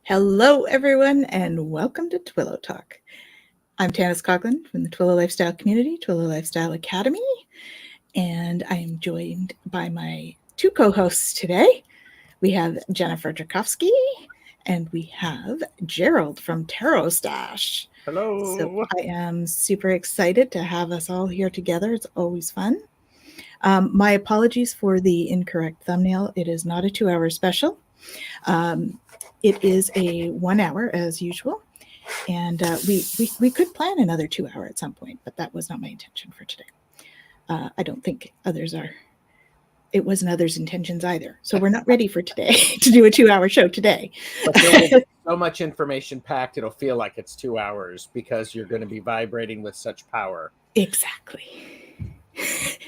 Hello, everyone, and welcome to Twillow Talk. I'm Tanis Coughlin from the Twillow Lifestyle Community, Twillow Lifestyle Academy, and I am joined by my two co-hosts today. We have Jennifer Drakowski, and we have Gerald from Tarotstache. Hello. So I am super excited to have us all here together. It's always fun. My apologies for the incorrect thumbnail. It is not a 2-hour special. It is a 1 hour as usual. And we could plan another 2 hour at some point, but that was not my intention for today. I don't think it wasn't others' intentions either. So we're not ready for today to do a 2-hour show today. But there's so much information packed, it'll feel like it's 2 hours because you're going to be vibrating with such power. Exactly.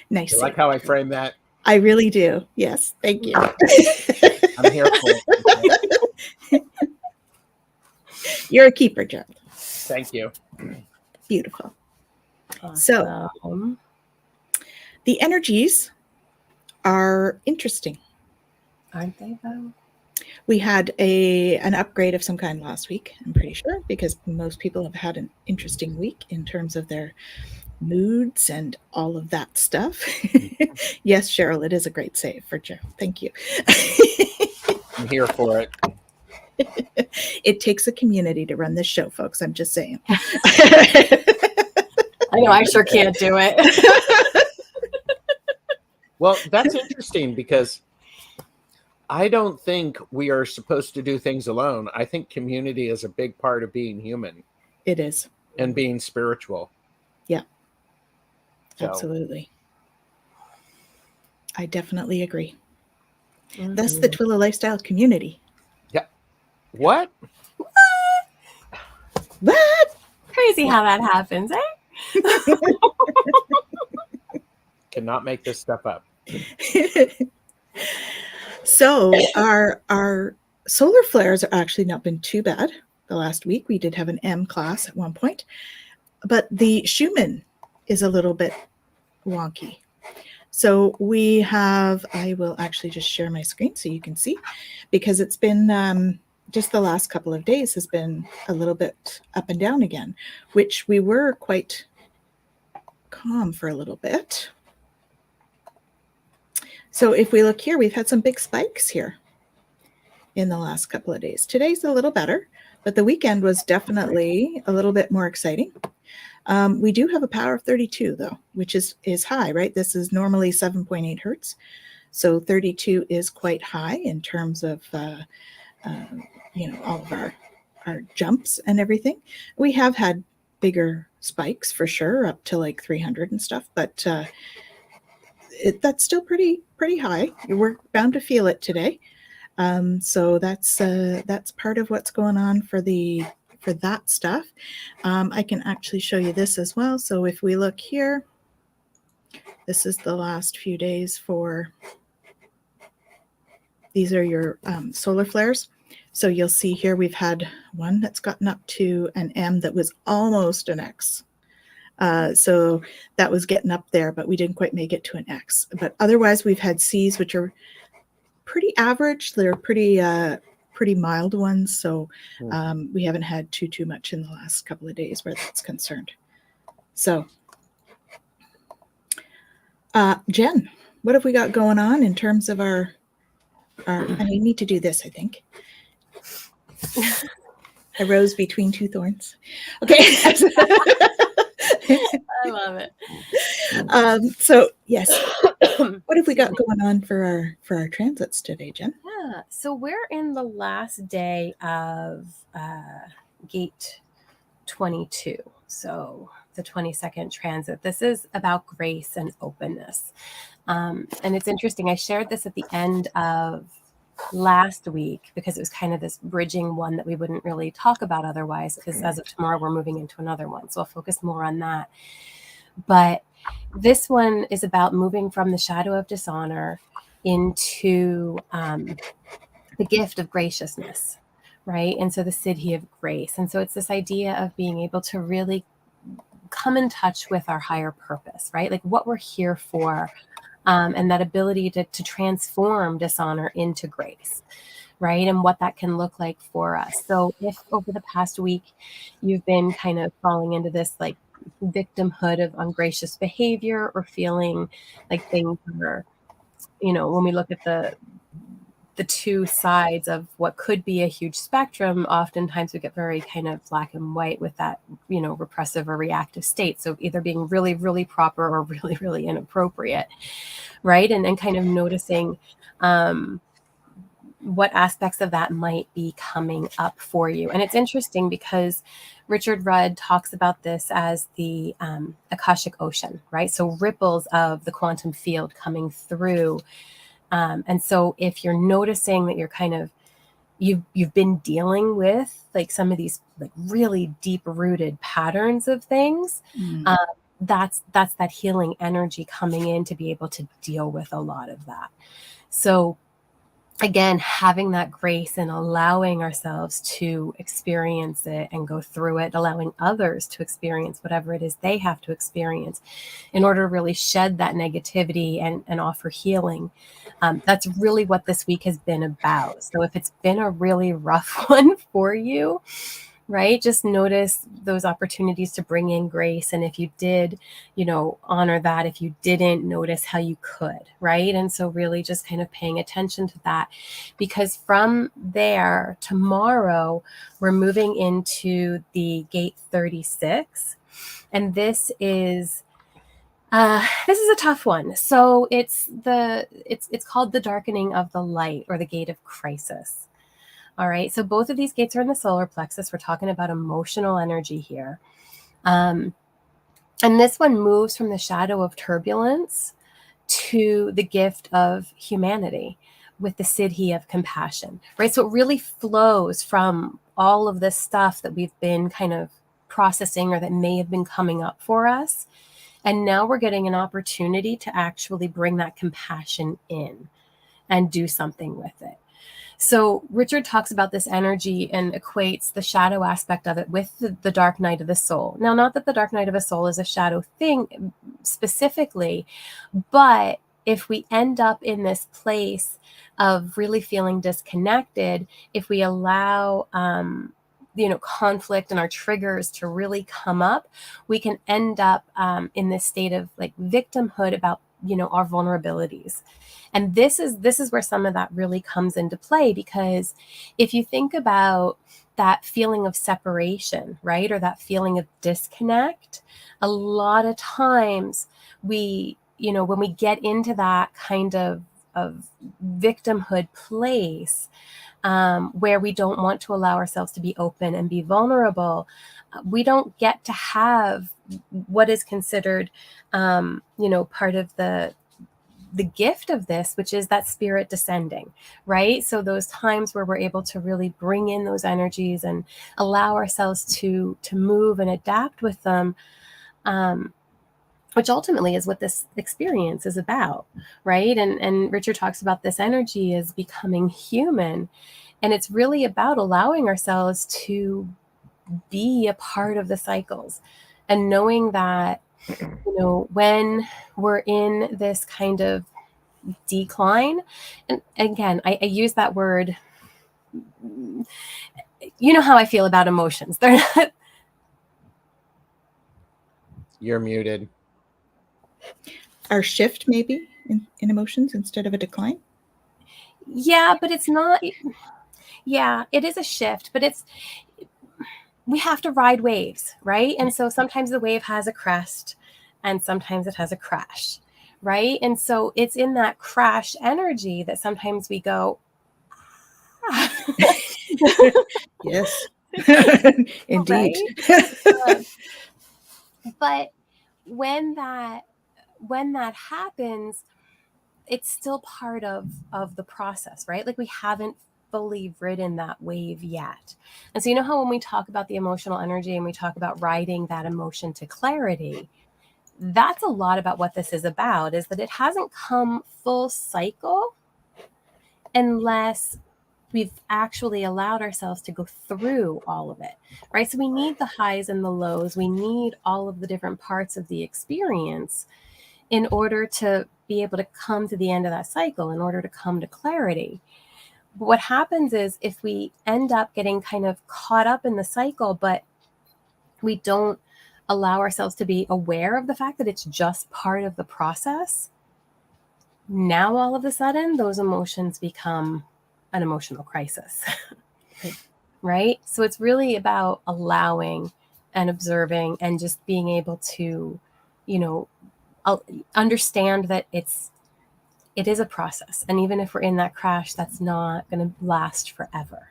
Nice. You like how I frame that? I really do. Yes. Thank you. I'm here for it. You're a keeper, Gerald. Thank you. Beautiful. Awesome. So the energies are interesting. Aren't they, though? We had an upgrade of some kind last week, I'm pretty sure, because most people have had an interesting week in terms of their moods and all of that stuff. Yes, Cheryl, it is a great save for Gerald. Thank you. I'm here for it. It takes a community to run this show, folks. I'm just saying. I know, I sure can't do it. Well, that's interesting because I don't think we are supposed to do things alone. I think community is a big part of being human. It is. And being spiritual. Yeah. So. Absolutely. I definitely agree. Mm-hmm. That's the Twillow Lifestyle Community. Yeah. What? Crazy how that happens, eh? Cannot make this stuff up. So our solar flares are actually not been too bad. The last week we did have an M class at one point, but the Schumann is a little bit wonky. So we have, I will actually just share my screen so you can see, because it's been just the last couple of days has been a little bit up and down again, which we were quite calm for a little bit. So if we look here, we've had some big spikes here in the last couple of days. Today's a little better, but the weekend was definitely a little bit more exciting. We do have a power of 32, though, which is high, right? This is normally 7.8 hertz. So 32 is quite high in terms of, all of our jumps and everything. We have had bigger spikes for sure, up to like 300 and stuff, but that's still pretty high. We're bound to feel it today. So that's part of what's going on for that stuff. I can actually show you this as well. So if we look here, this is the last few days for, these are your solar flares. So you'll see here we've had one that's gotten up to an M that was almost an X. So that was getting up there, but we didn't quite make it to an X. But otherwise we've had C's, which are pretty average. They're pretty mild ones. So we haven't had too much in the last couple of days where that's concerned. So Jen, what have we got going on in terms of our I need to do this, I think. A rose between two thorns. Okay. I love it. So yes, what have we got going on for our transits today, Jen? Yeah, so we're in the last day of gate 22, so the 22nd transit. This is about grace and openness, and it's interesting. I shared this at the end of last week because it was kind of this bridging one that we wouldn't really talk about otherwise, because as of tomorrow we're moving into another one, so I'll focus more on that. But this one is about moving from the shadow of dishonor into the gift of graciousness, right? And so the Siddhi of grace. And so it's this idea of being able to really come in touch with our higher purpose, right? Like what we're here for, and that ability to transform dishonor into grace, right? And what that can look like for us. So if over the past week you've been kind of falling into this like victimhood of ungracious behavior, or feeling like things are, when we look at the two sides of what could be a huge spectrum, oftentimes we get very kind of black and white with that, repressive or reactive state. So either being really, really proper or really, really inappropriate, right? And kind of noticing what aspects of that might be coming up for you. And it's interesting because Richard Rudd talks about this as the Akashic Ocean, right? So ripples of the quantum field coming through. And so if you're noticing that you're kind of, you've been dealing with like some of these like really deep rooted patterns of things, that's that healing energy coming in to be able to deal with a lot of that. So again, having that grace and allowing ourselves to experience it and go through it, allowing others to experience whatever it is they have to experience in order to really shed that negativity and offer healing. That's really what this week has been about. So if it's been a really rough one for you, right, just notice those opportunities to bring in grace. And if you did, honor that. If you didn't, notice how you could, right? And so really just kind of paying attention to that, because from there, tomorrow, we're moving into the gate 36. And this is a tough one. So it's called the darkening of the light, or the gate of crisis. All right. So both of these gates are in the solar plexus. We're talking about emotional energy here. And this one moves from the shadow of turbulence to the gift of humanity with the siddhi of compassion, right? So it really flows from all of this stuff that we've been kind of processing, or that may have been coming up for us. And now we're getting an opportunity to actually bring that compassion in and do something with it. So Richard talks about this energy and equates the shadow aspect of it with the dark night of the soul. Now, not that the dark night of a soul is a shadow thing specifically, but if we end up in this place of really feeling disconnected, if we allow conflict and our triggers to really come up, we can end up in this state of like victimhood about our vulnerabilities. And this is where some of that really comes into play, because if you think about that feeling of separation, right, or that feeling of disconnect, a lot of times we, when we get into that kind of victimhood place, where we don't want to allow ourselves to be open and be vulnerable, we don't get to have what is considered, part of the gift of this, which is that spirit descending, right? So those times where we're able to really bring in those energies and allow ourselves to move and adapt with them, which ultimately is what this experience is about, right? And Richard talks about this energy as becoming human. And it's really about allowing ourselves to be a part of the cycles, and knowing that, when we're in this kind of decline, and again, I use that word, how I feel about emotions. They're not. You're muted. Our shift maybe in emotions instead of a decline. Yeah, but it's not. Yeah, it is a shift, but we have to ride waves, right? And so sometimes the wave has a crest and sometimes it has a crash, right? And so it's in that crash energy that sometimes we go, Yes, indeed. Right? But when that happens, it's still part of the process, right? Like we haven't fully ridden that wave yet. And so how when we talk about the emotional energy and we talk about riding that emotion to clarity, that's a lot about what this is about, is that it hasn't come full cycle unless we've actually allowed ourselves to go through all of it, right? So we need the highs and the lows. We need all of the different parts of the experience in order to be able to come to the end of that cycle, in order to come to clarity. what happens is if we end up getting kind of caught up in the cycle, but we don't allow ourselves to be aware of the fact that it's just part of the process, now all of a sudden those emotions become an emotional crisis. Right? So it's really about allowing and observing and just being able to, you know, understand that it is a process. And even if we're in that crash, that's not going to last forever.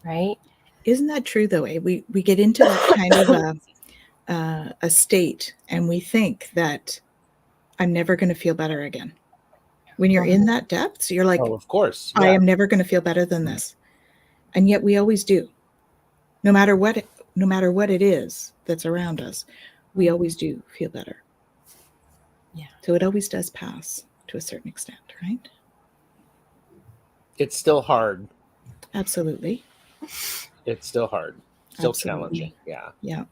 Right? Isn't that true though? We get into that kind of a state, and we think that I'm never going to feel better again. When you're in that depth, you're like, Oh, of course. I Yeah. am never going to feel better than this. And yet we always do. No matter what it is that's around us, we always do feel better. Yeah. So it always does pass to a certain extent, right? It's still hard. Absolutely. It's still hard. Still Absolutely. challenging. Yeah. Yeah.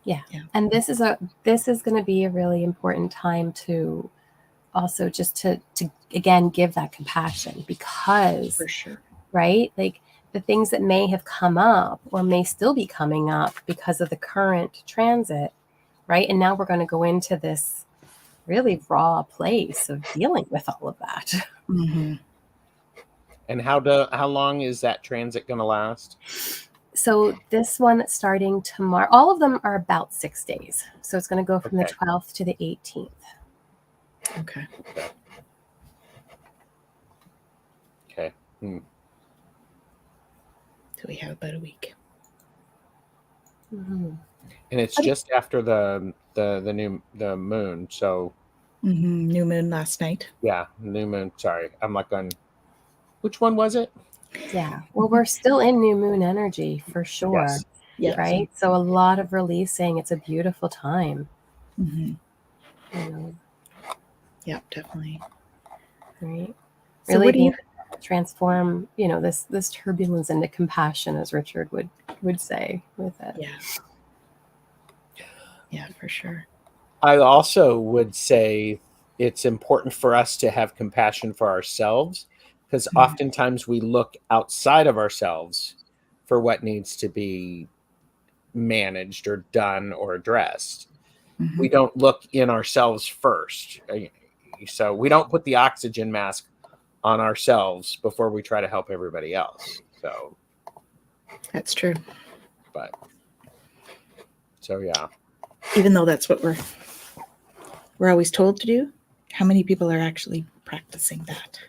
Yeah. Yeah. And this is going to be a really important time to also just to again give that compassion, because For sure. right, like the things that may have come up or may still be coming up because of the current transit, right? And now we're going to go into this really raw place of dealing with all of that. Mm-hmm. And how long is that transit going to last? So this one that's starting tomorrow, all of them are about 6 days. So it's going to go from the 12th to the 18th. Okay. Okay. So we have about a week. Mm-hmm. And it's just after the moon. So New moon last night. yeah, new moon. Sorry, I'm like on. Which one was it? Yeah. Well, we're still in new moon energy for sure. Yes. Yes. Right. So a lot of releasing. It's a beautiful time. Mm-hmm. You know, Yeah, definitely. right. So Really what do you being able to transform, this turbulence into compassion, as Richard would say with it. Yeah. Yeah, for sure. I also would say it's important for us to have compassion for ourselves, because oftentimes we look outside of ourselves for what needs to be managed or done or addressed. Mm-hmm. We don't look in ourselves first. So we don't put the oxygen mask on ourselves before we try to help everybody else. So That's true. But so yeah. Even though that's what we're always told to do, how many people are actually practicing that?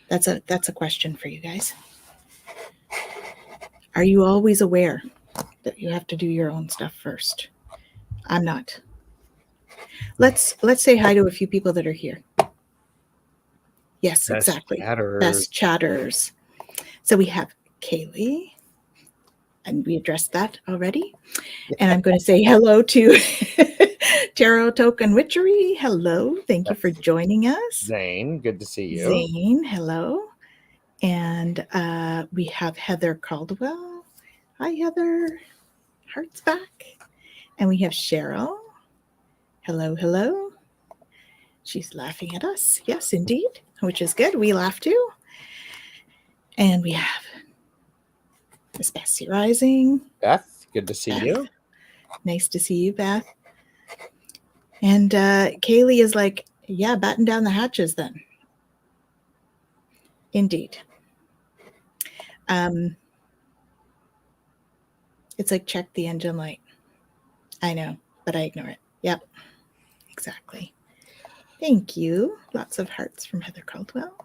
That's a question for you guys. Are you always aware that you have to do your own stuff first? I'm not. Let's say hi to a few people that are here. Yes, Best exactly. chatters. Best chatters. So we have Kaylee, and we addressed that already. And I'm going to say hello to Tarot Token Witchery. Hello. Thank you for joining us. Zane, good to see you. Zane, hello. And we have Heather Caldwell. Hi, Heather. Hearts back. And we have Cheryl. Hello, hello. She's laughing at us. Yes, indeed, which is good. We laugh too. And we have Miss Bessie Rising. Beth, good to see Beth. you. Nice to see you, Beth. And Kaylee is like, yeah, batten down the hatches then. Indeed. It's like, check the engine light. I know, but I ignore it. Yep, exactly. Thank you. Lots of hearts from Heather Caldwell.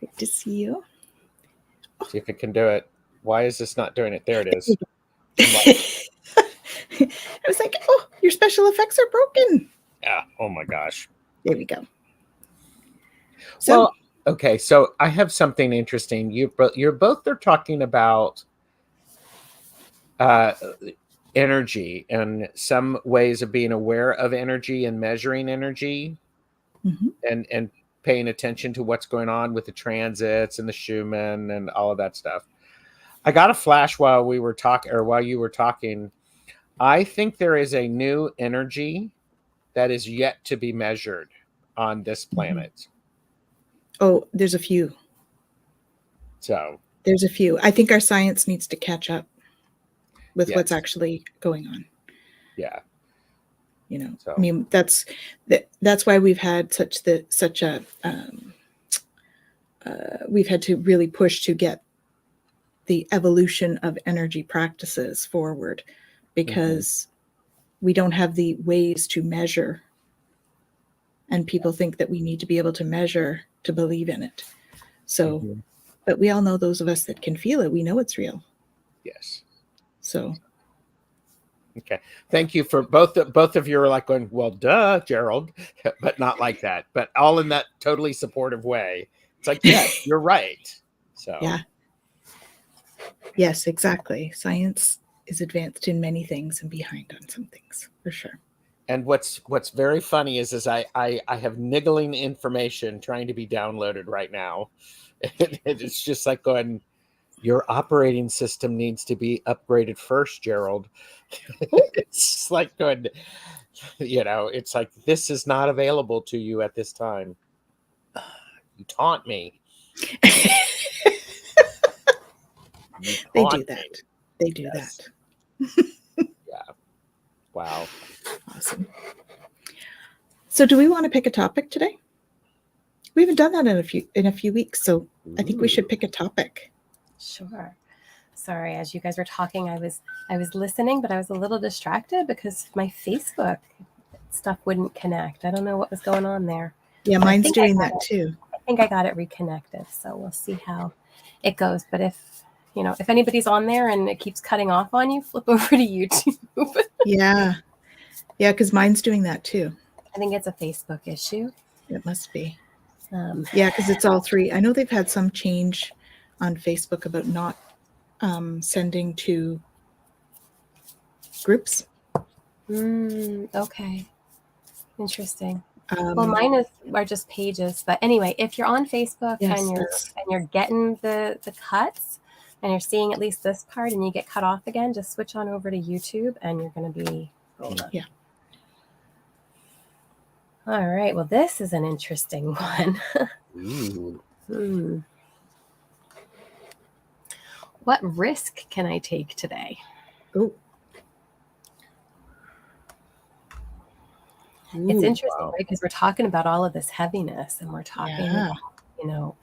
Good to see you. See if it can do it. Why is this not doing it? There it is. I was like, oh, your special effects are broken. Yeah. Oh my gosh. There we go. So, well, okay. So I have something interesting. You're both are talking about energy and some ways of being aware of energy and measuring energy, and paying attention to what's going on with the transits and the Schumann and all of that stuff. I got a flash while you were talking. I think there is a new energy that is yet to be measured on this planet. Oh, there's a few. So there's a few. I think our science needs to catch up with yes. what's actually going on. Yeah. You know, So I mean, that's why we've had we've had to really push to get the evolution of energy practices forward, because we don't have the ways to measure, and people think that we need to be able to measure to believe in it. So, but we all know, those of us that can feel it, we know it's real. yes. So Okay. Thank you for both of you are like going, well, duh, Gerald, but not like that, but all in that totally supportive way. It's like, yeah, you're right. So yeah. Yes, exactly. Science is advanced in many things and behind on some things, for sure. And what's very funny is I have niggling information trying to be downloaded right now. It's just like going, your operating system needs to be upgraded first, Gerald. It's like going, it's like, this is not available to you at this time. You taunt me. They do that. They do Yes. that. Yeah. Wow. Awesome. So do we want to pick a topic today? We haven't done that in a few weeks, so I think we should pick a topic. Sure. Sorry, as you guys were talking, I was listening, but I was a little distracted because my Facebook stuff wouldn't connect. I don't know what was going on there. Yeah, mine's doing that too. I think I got it reconnected, so we'll see how it goes. But if anybody's on there and it keeps cutting off on you, flip over to YouTube. Yeah, because mine's doing that too. I think it's a Facebook issue. It must be. Yeah, because it's all three. I know they've had some change on Facebook about not sending to groups. Okay. Interesting. Well, mine are just pages, but anyway, if you're on Facebook and you're getting the cuts and you're seeing at least this part and you get cut off again, just switch on over to YouTube and you're going to be rolling. Yeah. All right. Well, this is an interesting one. What risk can I take today? Oh. It's interesting, right? Because we're talking about all of this heaviness and we're talking about,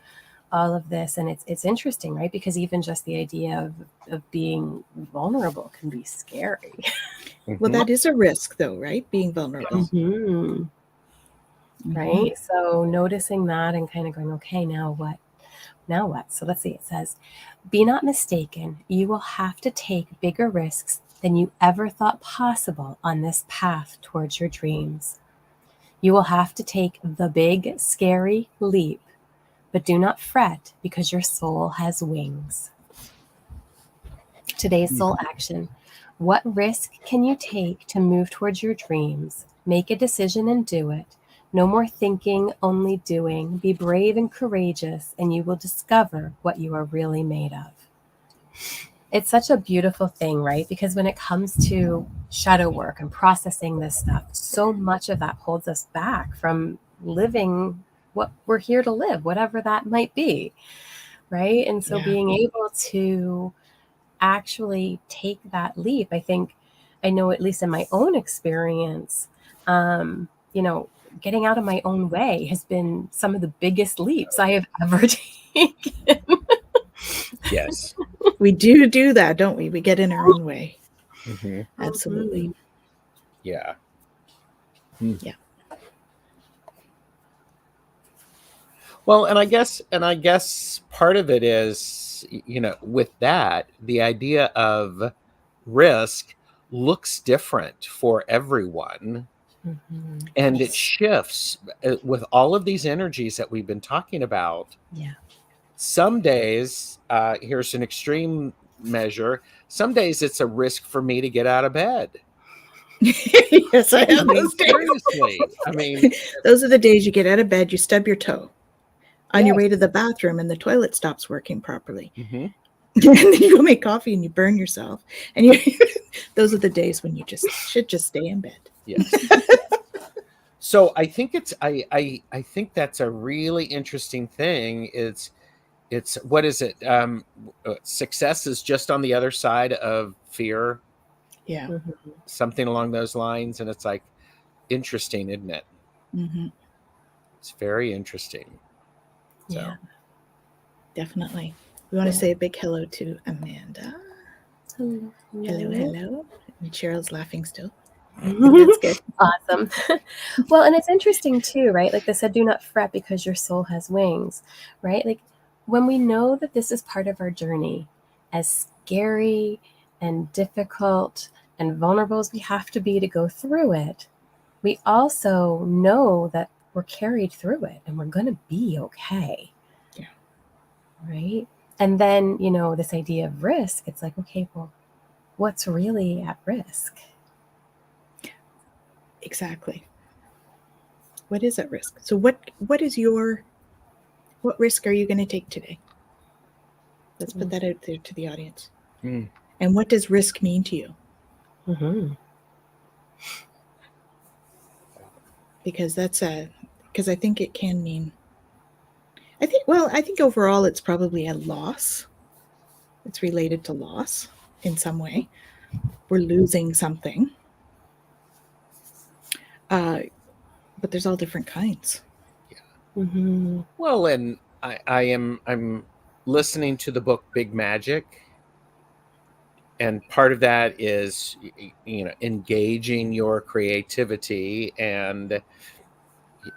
all of this. And it's interesting, right? Because even just the idea of being vulnerable can be scary. Well, that is a risk though, right? Being vulnerable. Right? So noticing that and kind of going, okay, now what? Now what? So let's see. It says, be not mistaken. You will have to take bigger risks than you ever thought possible on this path towards your dreams. You will have to take the big, scary leap, but do not fret because your soul has wings. Today's soul action. What risk can you take to move towards your dreams? Make a decision and do it. No more thinking, only doing. Be brave and courageous, and you will discover what you are really made of. It's such a beautiful thing, right? Because when it comes to shadow work and processing this stuff, so much of that holds us back from living what we're here to live, whatever that might be, right? And so being able to actually take that leap, I know at least in my own experience, getting out of my own way has been some of the biggest leaps I have ever taken. Yes. We do that, don't we? We get in our own way. Absolutely. Yeah. Yeah. Well, and I guess part of it is, with that, the idea of risk looks different for everyone. And it shifts with all of these energies that we've been talking about. Yeah. Some days, here's an extreme measure. Some days it's a risk for me to get out of bed. Yes, I have those days. Seriously. I mean, those are the days you get out of bed, you stub your toe on your way to the bathroom and the toilet stops working properly. And then you go make coffee and you burn yourself. And those are the days when you should just stay in bed. Yes. So I think I think that's a really interesting thing. It's it's, what is it? Success is just on the other side of fear, Yeah. Mhm. something along those lines. And it's like, interesting, isn't it? Mm-hmm. It's very interesting. So Yeah. Definitely. We want to Yeah. say a big hello to Amanda. Hello. Hello, hello. And Cheryl's laughing still. That's good. Awesome. Well, and it's interesting too, right? Like they said, do not fret because your soul has wings, right? Like when we know that this is part of our journey, as scary and difficult and vulnerable as we have to be to go through it, we also know that we're carried through it and we're going to be okay. Yeah. Right. And then, this idea of risk, it's like, okay, well, what's really at risk? Exactly. What is at risk? So what risk are you going to take today? Let's put that out there to the audience. Mm. And what does risk mean to you? Mm-hmm. Because because I think it can mean, I think overall it's probably a loss. It's related to loss in some way. We're losing something. But there's all different kinds. Mm-hmm. Well, and I'm listening to the book Big Magic, and part of that is engaging your creativity and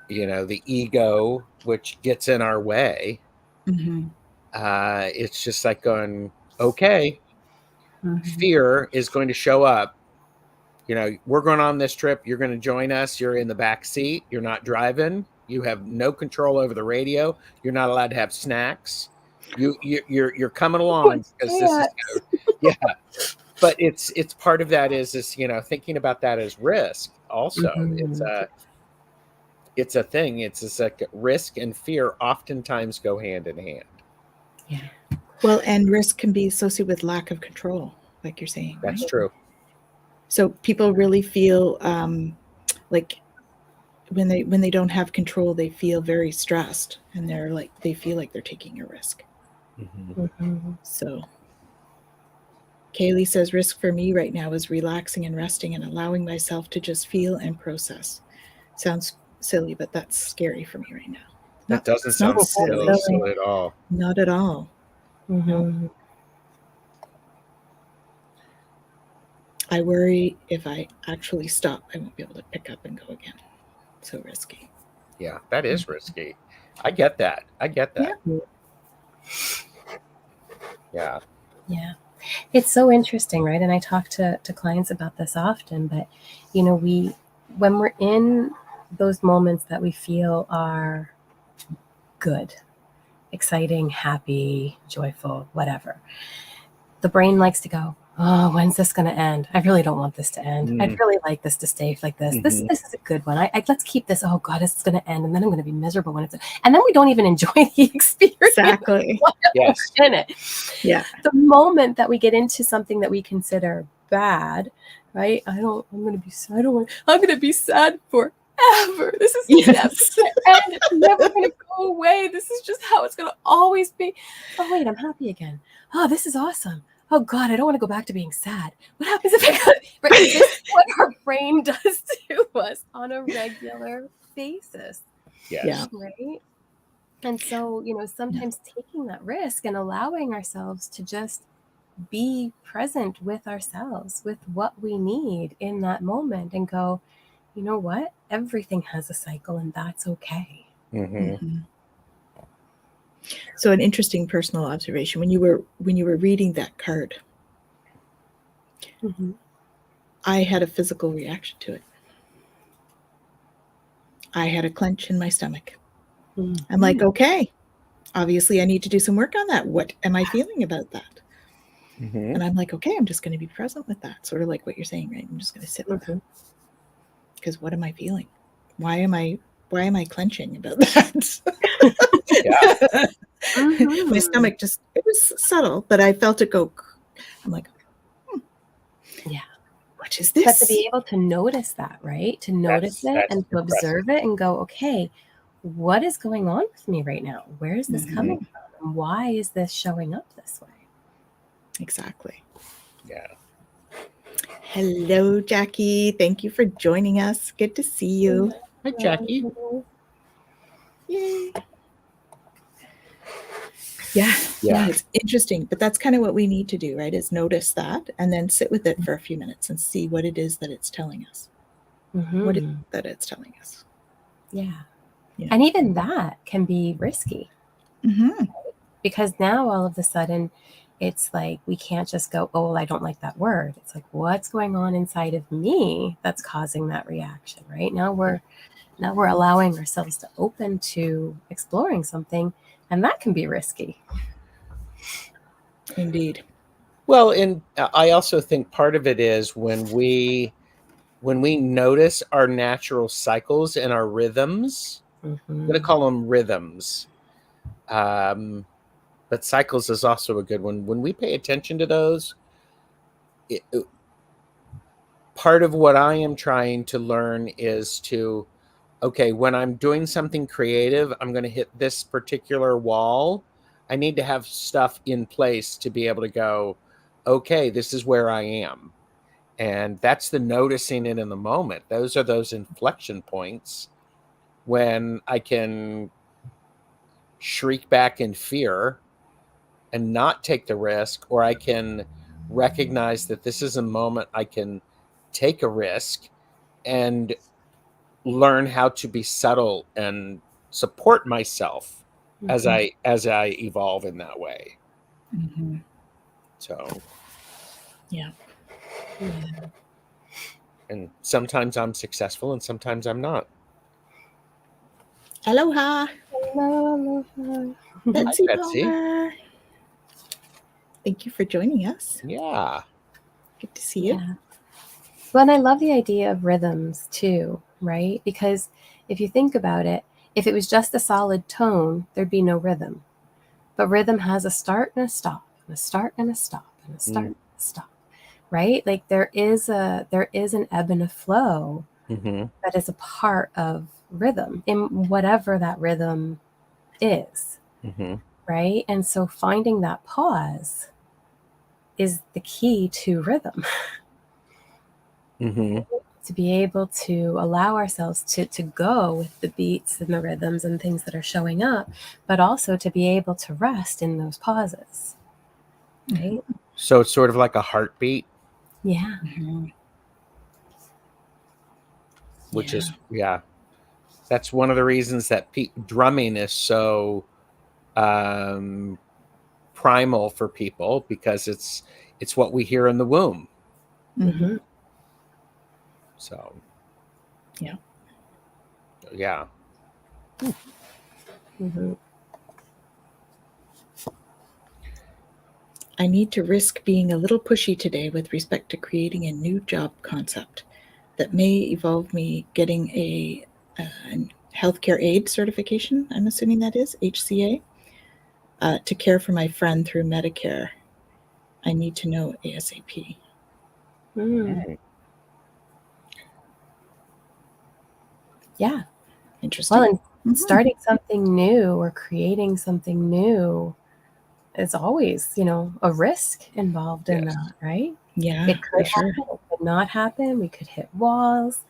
the ego, which gets in our way. Mm-hmm. It's just like going, okay, Mm-hmm. fear is going to show up. We're going on this trip. You're going to join us. You're in the back seat. You're not driving. You have no control over the radio. You're not allowed to have snacks. You're coming along because this is yeah. But it's part of that is thinking about that as risk. Also, Mm-hmm. it's a thing. It's just like risk and fear oftentimes go hand in hand. Yeah. Well, and risk can be associated with lack of control, like you're saying, right? That's true. So people really feel like when they don't have control, they feel very stressed, and they feel like they're taking a risk. Mm-hmm. Mm-hmm. So Kaylee says, risk for me right now is relaxing and resting and allowing myself to just feel and process. Sounds silly, but that's scary for me right now. That doesn't It's not sound silly. silly at all. Not at all. Mm-hmm. No. I worry if I actually stop, I won't be able to pick up and go again. So risky. Yeah, that is risky. I get that. Yeah. Yeah. Yeah. It's so interesting, right? And I talk to clients about this often, but when we're in those moments that we feel are good, exciting, happy, joyful, whatever, the brain likes to go, oh, when's this going to end? I really don't want this to end. I'd really like this to stay like this. This is a good one. Let's keep this. Oh God, it's going to end, and then I'm going to be miserable when it's. And then we don't even enjoy the experience. Exactly. Yes. In it. Yeah. The moment that we get into something that we consider bad, right? I'm going to be sad forever. This is never going to end. It's never going to go away. This is just how it's going to always be. Oh wait, I'm happy again. Oh, this is awesome. Oh God, I don't want to go back to being sad. What happens if right? This is what our brain does to us on a regular basis. Yes. Yeah. Right. And so, sometimes taking that risk and allowing ourselves to just be present with ourselves, with what we need in that moment, and go, you know what? Everything has a cycle, and that's okay. Mm-hmm. Mm-hmm. So an interesting personal observation when you were reading that card, Mm-hmm. I had a physical reaction to it. I had a clench in my stomach. Mm-hmm. I'm like, okay, obviously I need to do some work on that. What am I feeling about that? Mm-hmm. And I'm like, okay, I'm just going to be present with that. Sort of like what you're saying, right? I'm just going to sit with that. Because what am I feeling? Why am I clenching about that? Yeah. Mm-hmm. My stomach it was subtle, but I felt it go. I'm like, yeah. What is this? But to be able to notice that, right? To notice it and to observe it and go, okay, what is going on with me right now? Where is this coming from? Why is this showing up this way? Exactly. Yeah. Hello, Jackie. Thank you for joining us. Good to see you. Hi, Jackie. Yay. Yeah, it's interesting, but that's kind of what we need to do, right? Is notice that and then sit with it for a few minutes and see what it is that it's telling us. What is it that it's telling us? Yeah. Yeah. And even that can be risky. Because now all of a sudden it's like we can't just go, oh, well, I don't like that word. It's like, what's going on inside of me that's causing that reaction, right? Now we're allowing ourselves to open to exploring something, and that can be risky. Indeed. Well, and I also think part of it is when we notice our natural cycles and our rhythms. I'm going to call them rhythms. But cycles is also a good one. When we pay attention to those, part of what I am trying to learn is to, okay, when I'm doing something creative, I'm going to hit this particular wall. I need to have stuff in place to be able to go, okay, this is where I am. And that's the noticing it in the moment. Those are those inflection points when I can shriek back in fear and not take the risk, or I can recognize that this is a moment I can take a risk and learn how to be subtle and support myself as I evolve in that way. So yeah. And sometimes I'm successful and sometimes I'm not. Aloha. Aloha. Betsy Hi, Betsy. Palmer. Thank you for joining us. Yeah. Good to see you. Yeah. Well, and I love the idea of rhythms too, right? Because if you think about it, if it was just a solid tone, there'd be no rhythm. But rhythm has a start and a stop, and a start and a stop, and a start and a stop, right? Like there is an ebb and a flow that is a part of rhythm in whatever that rhythm is, right? And so finding that pause is the key to rhythm. To be able to allow ourselves to go with the beats and the rhythms and things that are showing up, but also to be able to rest in those pauses, right? So it's sort of like a heartbeat. Yeah. Which is, that's one of the reasons that drumming is so primal for people, because it's what we hear in the womb. So yeah. I need to risk being a little pushy today with respect to creating a new job concept that may involve me getting a healthcare aid certification, I'm assuming that is, HCA, to care for my friend through Medicare. I need to know ASAP. Yeah. Interesting. Well, and starting something new or creating something new is always, a risk involved in that, right? Yeah, it could for happen, it could not happen. We could hit walls,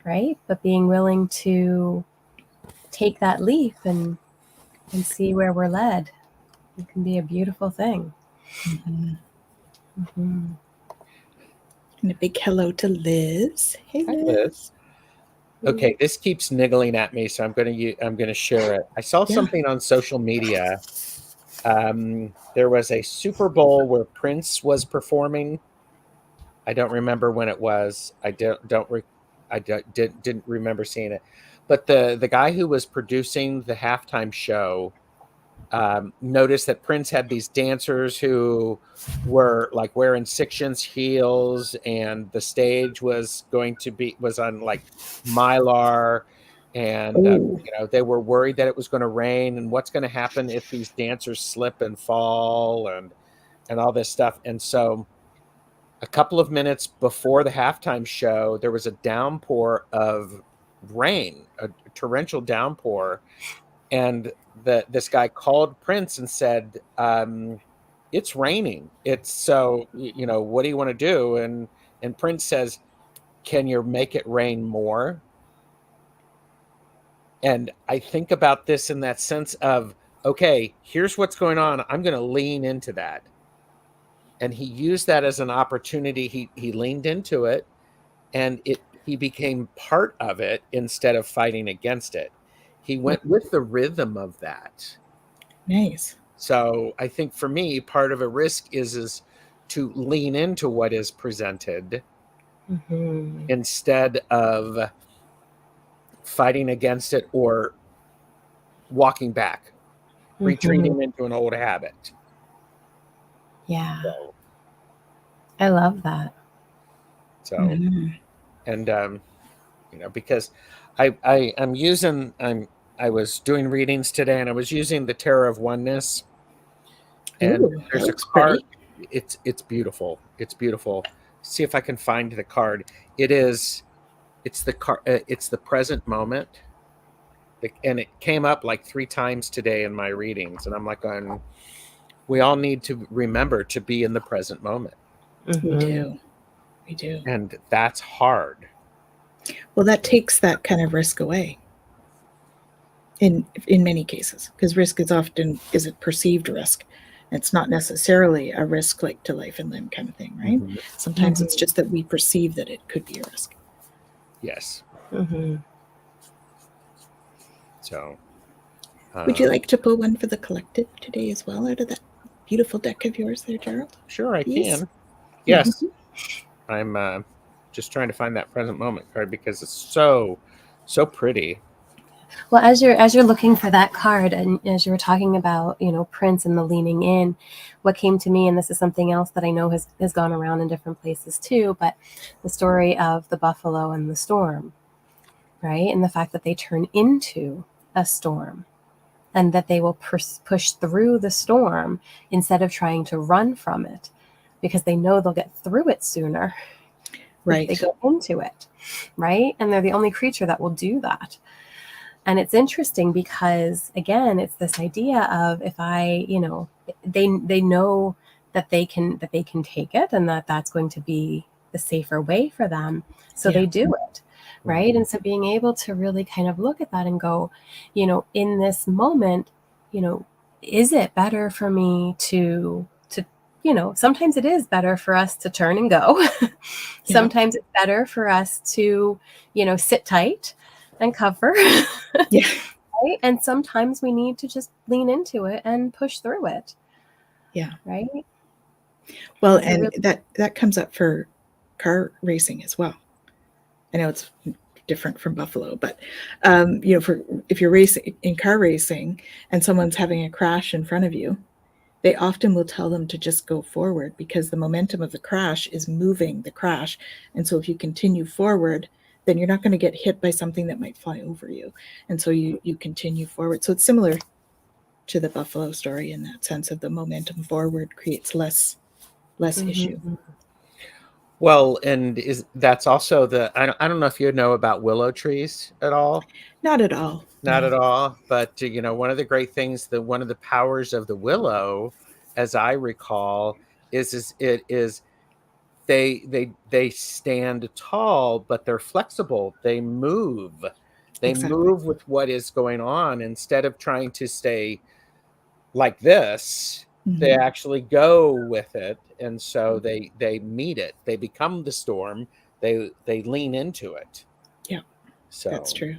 right? But being willing to take that leap and see where we're led, it can be a beautiful thing. And a big hello to Liz. Hey, Hi, Liz. Okay, this keeps niggling at me, so I'm gonna share it. I saw something on social media. There was a Super Bowl where Prince was performing. I don't remember when it was. I didn't remember seeing it. But the guy who was producing the halftime show noticed that Prince had these dancers who were like wearing 6-inch heels, and the stage was on like Mylar, and they were worried that it was going to rain, and what's going to happen if these dancers slip and fall, and all this stuff. And so a couple of minutes before the halftime show, there was a downpour of rain, a torrential downpour. And this guy called Prince and said, it's raining. It's so, what do you want to do? And Prince says, can you make it rain more? And I think about this in that sense of, okay, here's what's going on. I'm going to lean into that. And he used that as an opportunity. He leaned into it, and he became part of it instead of fighting against it. He went with the rhythm of that. Nice. So I think for me, part of a risk is to lean into what is presented instead of fighting against it or walking back, retreating into an old habit. Yeah. So, I love that. And because I was doing readings today, and I was using the Tarot of Oneness, and Ooh, that there's a looks card. pretty. It's beautiful. It's beautiful. See if I can find the card. It's the card. It's the present moment. And it came up like 3 times today in my readings, and I'm like, we all need to remember to be in the present moment. We do. We do. And that's hard. Well, that takes that kind of risk away in many cases, because risk is a perceived risk. It's not necessarily a risk like to life and limb kind of thing, right? Sometimes it's just that we perceive that it could be a risk. Yes. So would you like to pull one for the collective today as well, out of that beautiful deck of yours there, Gerald? Sure, I Please? can. Yes. I'm just trying to find that present moment card because it's so pretty. Well, as you're looking for that card, and as you were talking about, Prince and the leaning in, what came to me, and this is something else that I know has gone around in different places too, but the story of the buffalo and the storm, right? And the fact that they turn into a storm, and that they will push through the storm instead of trying to run from it, because they know they'll get through it sooner. Right. If they go into it, right? And they're the only creature that will do that. And it's interesting because, again, it's this idea of, if I, they know that they can take it, and that's going to be the safer way for them. So they do it, right? And so being able to really kind of look at that and go, in this moment, is it better for me to sometimes it is better for us to turn and go. Sometimes it's better for us to, sit tight and cover. Yeah. Right? And sometimes we need to just lean into it and push through it. Yeah. Right. Well, and that comes up for car racing as well. I know it's different from buffalo, but if you're racing in car racing and someone's having a crash in front of you, they often will tell them to just go forward, because the momentum of the crash is moving the crash. And so if you continue forward, then you're not going to get hit by something that might fly over you. And so you continue forward. So it's similar to the buffalo story in that sense of the momentum forward creates less issue. Well, and that's also I don't know if you know about willow trees at all. Not at all. Not at all. But one of the great things, one of the powers of the willow, as I recall, is they stand tall, but they're flexible. They move. They move with what is going on instead of trying to stay like this. They actually go with it, and so they meet it. They become the storm. They lean into it. Yeah, so that's true.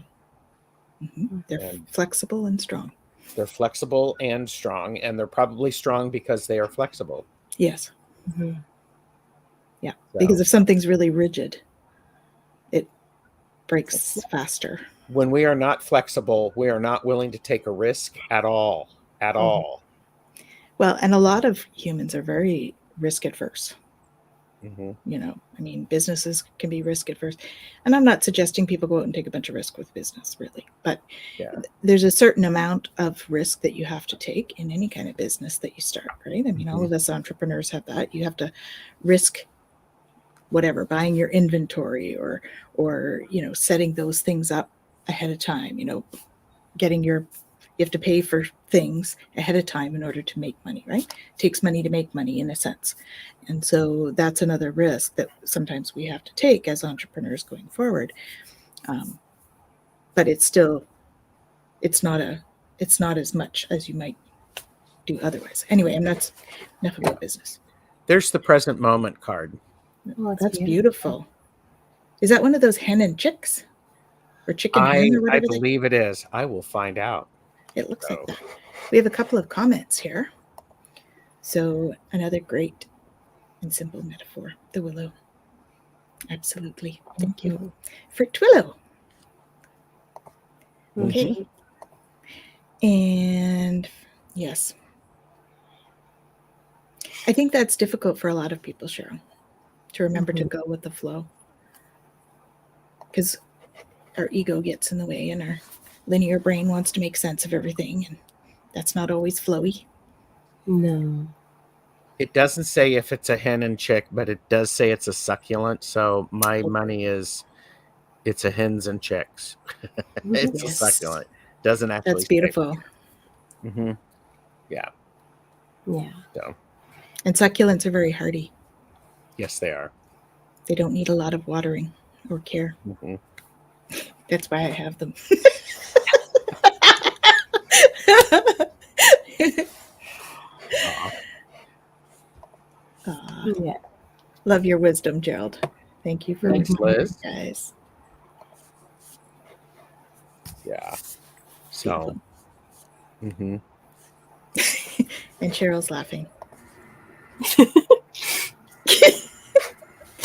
They're flexible and strong. They're flexible and strong, and they're probably strong because they are flexible. Yes. Yeah, because if something's really rigid, it breaks faster. When we are not flexible, we are not willing to take a risk at all. At all. Well, and a lot of humans are very risk adverse. Businesses can be risk adverse. And I'm not suggesting people go out and take a bunch of risk with business, really. But there's a certain amount of risk that you have to take in any kind of business that you start, right? All of us entrepreneurs have that. You have to risk whatever, buying your inventory or setting those things up ahead of time, getting your You have to pay for things ahead of time in order to make money, right? It takes money to make money in a sense. And so that's another risk that sometimes we have to take as entrepreneurs going forward. But it's still, it's not as much as you might do otherwise. Anyway, and that's enough about business. There's the present moment card. Oh, That's beautiful. Is that one of those hen and chicks? Or chicken hen or I whatever? believe it is. I will find out. It looks like that. We have a couple of comments here. So another great and simple metaphor, the willow. Absolutely. Thank you. For Twillow. Okay. And yes. I think that's difficult for a lot of people, Cheryl, to remember to go with the flow. Because our ego gets in the way and our linear brain wants to make sense of everything. And that's not always flowy. No. It doesn't say if it's a hen and chick, but it does say it's a succulent. So my money is it's a hens and chicks. It's a succulent. Doesn't actually. That's beautiful. Mm-hmm. Yeah. Yeah. So. And succulents are very hardy. Yes, they are. They don't need a lot of watering or care. Mm-hmm. That's why I have them. Yeah. Love your wisdom, Gerald. Thank you for Liz. Guys. Yeah. So. Mm-hmm. And Cheryl's laughing.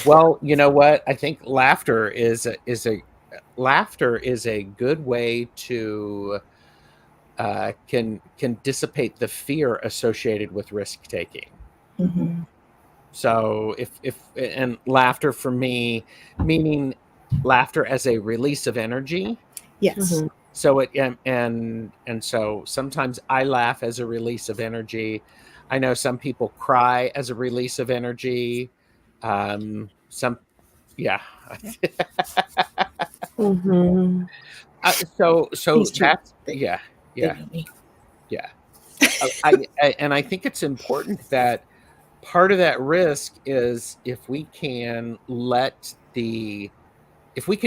Well, you know what? I think laughter is a good way to can dissipate the fear associated with risk taking. Mm-hmm. So if and laughter for me, meaning laughter as a release of energy. Yes. Mm-hmm. So it and so sometimes I laugh as a release of energy. I know some people cry as a release of energy. Some, yeah. Mm-hmm. So that's yeah. Yeah. I think it's important that part of that risk is if we can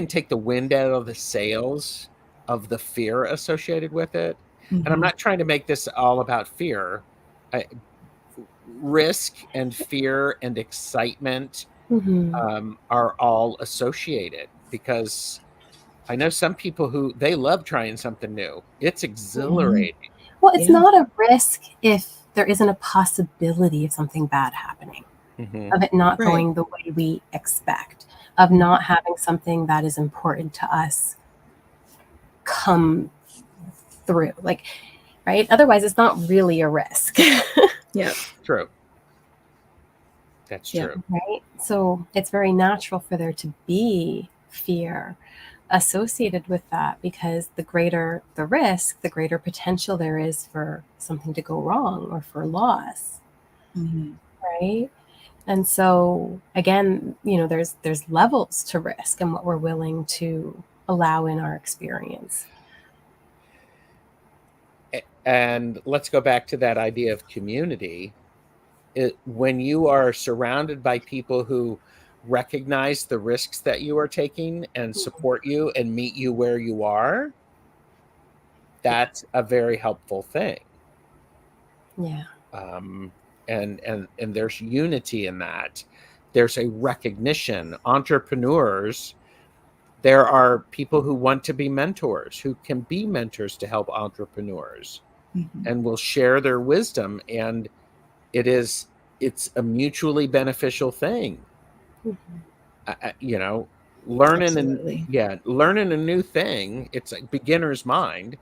take the wind out of the sails of the fear associated with it. Mm-hmm. And I'm not trying to make this all about fear. Risk and fear and excitement are all associated, because I know some people who they love trying something new. It's exhilarating. Well, it's not a risk if there isn't a possibility of something bad happening, of it not going the way we expect, of not having something that is important to us come through. Like, right? Otherwise, it's not really a risk. Yeah. True. That's true. Right? So it's very natural for there to be fear associated with that, because the greater the risk, the greater potential there is for something to go wrong or for loss. Mm-hmm. Right? And so again, there's levels to risk and what we're willing to allow in our experience. And let's go back to that idea of community. When you are surrounded by people who recognize the risks that you are taking and support you and meet you where you are, that's a very helpful thing. Yeah. And there's unity in that. There's a recognition. Entrepreneurs, there are people who want to be mentors, who can be mentors to help entrepreneurs, and will share their wisdom. And it's a mutually beneficial thing. Learning learning a new thing. It's like beginner's mind.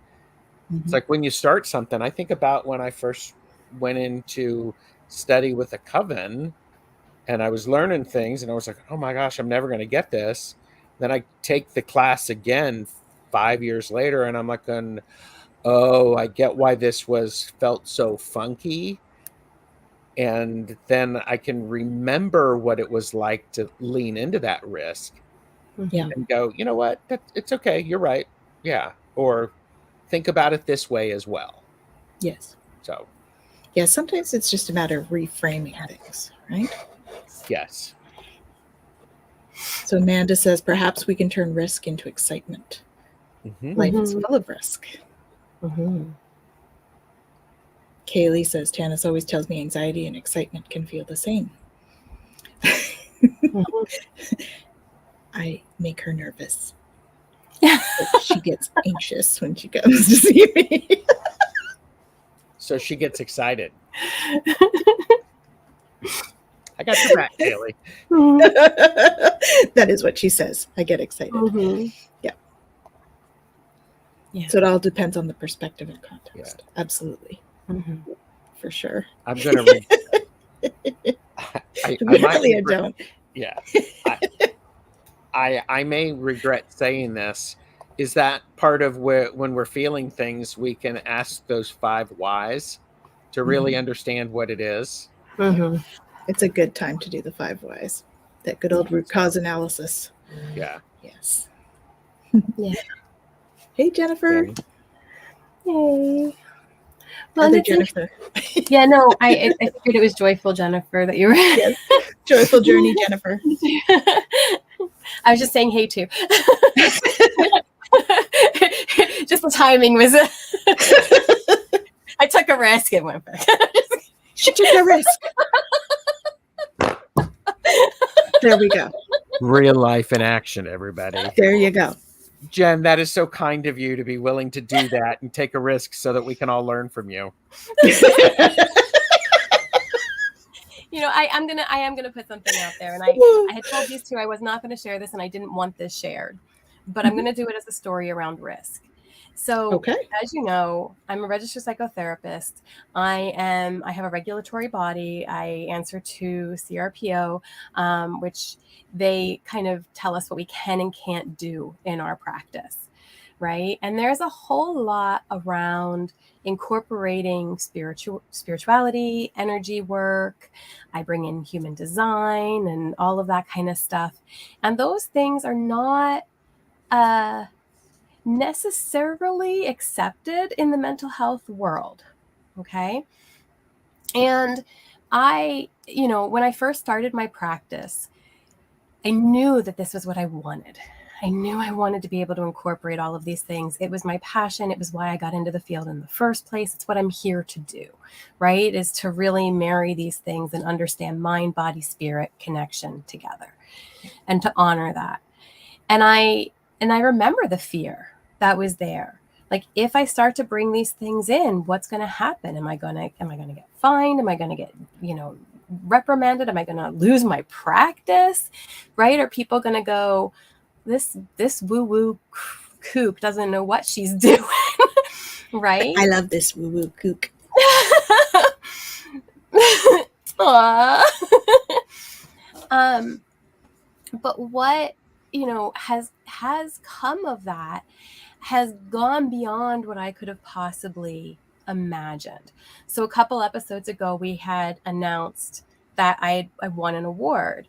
It's like when you start something. I think about when I first went into study with a coven, and I was learning things, and I was like, oh my gosh, I'm never going to get this. Then I take the class again 5 years later, and I'm like, oh, I get why this felt so funky. And then I can remember what it was like to lean into that risk and go, you know what, it's okay. You're right. Yeah. Or think about it this way as well. Yes. So, Yeah, sometimes it's just a matter of reframing things, right? yes. So Amanda says, perhaps we can turn risk into excitement. Mm-hmm. Life is full of risk. Mm-hmm. Kaylee says, Tanis always tells me anxiety and excitement can feel the same. Mm-hmm. I make her nervous. She gets anxious when she comes to see me. So she gets excited. I got your back, Kaylee. That is what she says. I get excited. Mm-hmm. Yeah. Yeah. So it all depends on the perspective and context. Yeah. Absolutely. Mm-hmm. For sure. I'm going to I might Really, I regret, don't. yeah. I may regret saying this. Is that part of when we're feeling things, we can ask those 5 whys to really understand what it is? Mm-hmm. It's a good time to do the 5 whys. That good old root cause analysis. Yeah. Yes. Yeah. Hey, Jennifer. Okay. Yay. Well, Other Jennifer. Yeah, no, I figured it was joyful, Jennifer, that you were. Yes. Joyful journey, Jennifer. I was just saying hey too. Just the timing was. I took a risk and went back. She took a risk. There we go. Real life in action, everybody. There you go. Jen, that is so kind of you to be willing to do that and take a risk so that we can all learn from you. You know, I am gonna put something out there, and I had told these two I was not gonna share this, and I didn't want this shared, but I'm gonna do it as a story around risk. So, Okay. as you know, I'm a registered psychotherapist. I have a regulatory body. I answer to CRPO, which they kind of tell us what we can and can't do in our practice, right? And there's a whole lot around incorporating spirituality, energy work. I bring in human design and all of that kind of stuff. And those things are not necessarily accepted in the mental health world. Okay. And when I first started my practice, I knew that this was what I wanted. I knew I wanted to be able to incorporate all of these things. It was my passion. It was why I got into the field in the first place. It's what I'm here to do, right? Is to really marry these things and understand mind, body, spirit connection together and to honor that. And I remember the fear that was there. Like, if I start to bring these things in, what's going to happen? Am I going to get fined? Am I going to get, reprimanded? Am I going to lose my practice? Right? Are people going to go, this woo-woo kook doesn't know what she's doing? Right? I love this woo-woo kook. Aww. But what has come of that has gone beyond what I could have possibly imagined. So a couple episodes ago, we had announced that I won an award,